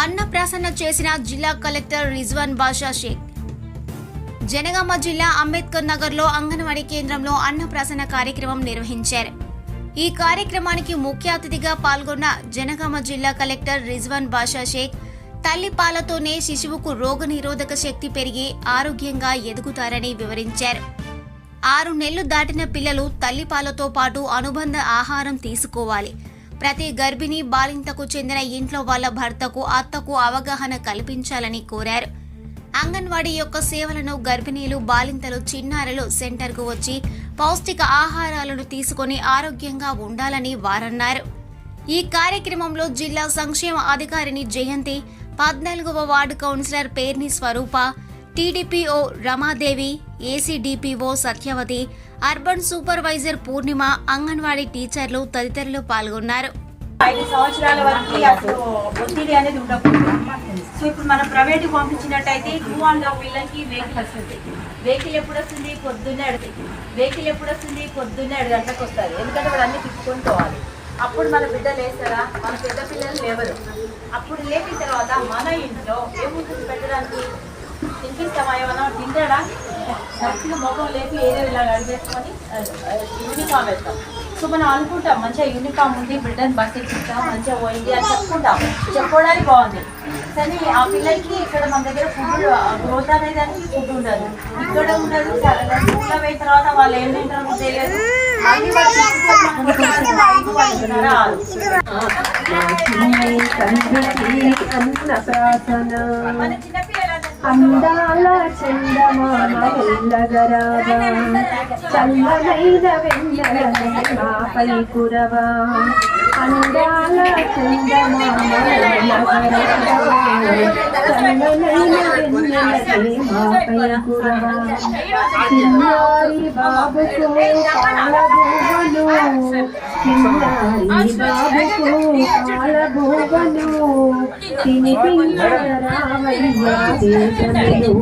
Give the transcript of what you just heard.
అన్నప్రాసన చేసిన జిల్లా కలెక్టర్ రిజ్వాన్ బాషా షేక్. జనగామ జిల్లా అంబేద్కర్ నగర్ లో అంగన్వాడీ కేంద్రంలో అన్నప్రాసన కార్యక్రమం నిర్వహించారు. ఈ కార్యక్రమానికి ముఖ్య అతిథిగా పాల్గొన్న జనగామ జిల్లా కలెక్టర్ రిజ్వాన్ బాషా షేక్ తల్లి పాలతోనే శిశువుకు రోగనిరోధక శక్తి పెరిగి ఆరోగ్యంగా ఎదుగుతారని వివరించారు. 6 నెలలు దాటిన పిల్లలు తల్లి పాలతో పాటు అనుబంధ ఆహారం తీసుకోవాలి. ప్రతి గర్భిణీ బాలింతకు చెందిన ఇంట్లో వాళ్ళ భర్తకు, అత్తకు అవగాహన కల్పించాలని కోరారు. అంగన్వాడీ యొక్క సేవలను గర్భిణీలు, బాలింతలు, చిన్నారులు సెంటర్కు వచ్చి పౌష్టిక ఆహారాలను తీసుకొని ఆరోగ్యంగా ఉండాలని వారన్నారు. ఈ కార్యక్రమంలో జిల్లా సంక్షేమ అధికారిని జయంతి, 14వ వార్డు కౌన్సిలర్ పేర్ని స్వరూప, టీడీపీఓ రమాదేవి, ఏసీడీపీఓ సత్యవతి, అర్బన్ సూపర్వైజర్ పూర్ణిమ, అంగన్వాడీ టీచర్లు తదితరులు పాల్గొన్నారు. 5 సంవత్సరాల వరకు అప్పుడు ఒత్తిడి అనేది ఉండకూడదు. సో ఇప్పుడు మనం ప్రైవేట్ పంపించినట్టయితే 2 అండ్ పిల్లలకి వెహికల్ వస్తుంది. వెహికల్ ఎప్పుడు వస్తుంది? పొద్దున్నే 7 గంటలకు వస్తుంది. ఎందుకంటే వాళ్ళు అన్ని తిప్పుకొని పోవాలి. అప్పుడు మన బిడ్డలు వేస్తారా? మన పెద్ద పిల్లలు లేవరు. అప్పుడు లేపిన తర్వాత మన ఇంట్లో ఏముంటుంది పెట్టడానికి? తినిపిస్తామా? ఏమన్నా తింటాడా? సరిగ్గా ముఖం లేపి ఏదో ఇలా అడిగేసుకొని యూనిఫామ్ వేస్తాం. సో మనం అనుకుంటాం మంచిగా యూనిఫామ్ ఉంది, బిడ్డని బస్ ఎక్కిస్తాం, మంచిగా పోయింది అని చెప్పుకోవడానికి బాగుంది. కానీ ఆ పిల్లలకి ఇక్కడ మన దగ్గర ఫుడ్ గ్రోత్ అనేది దానికి ఫుడ్ ఉండదు, ఇక్కడ ఉండదు. స్కూల్లో పోయిన తర్వాత వాళ్ళు ఏం తింటారో తెలియదు. మన చిన్నపిల్లలు అందాల చందమామ వెళ్ళగరావా, చల్లనైన వెన్నెలనే మాపై కురవా. అందాల చందమామ వెళ్ళగరావా, చల్లనైన వెన్నెలనే మాపై కురవా. చిన్నారి బాబుకు పాలబూవలు, చిన్నారి బాబుకు పాలబూవలు, తినిపించరావయ్యా దేశములు.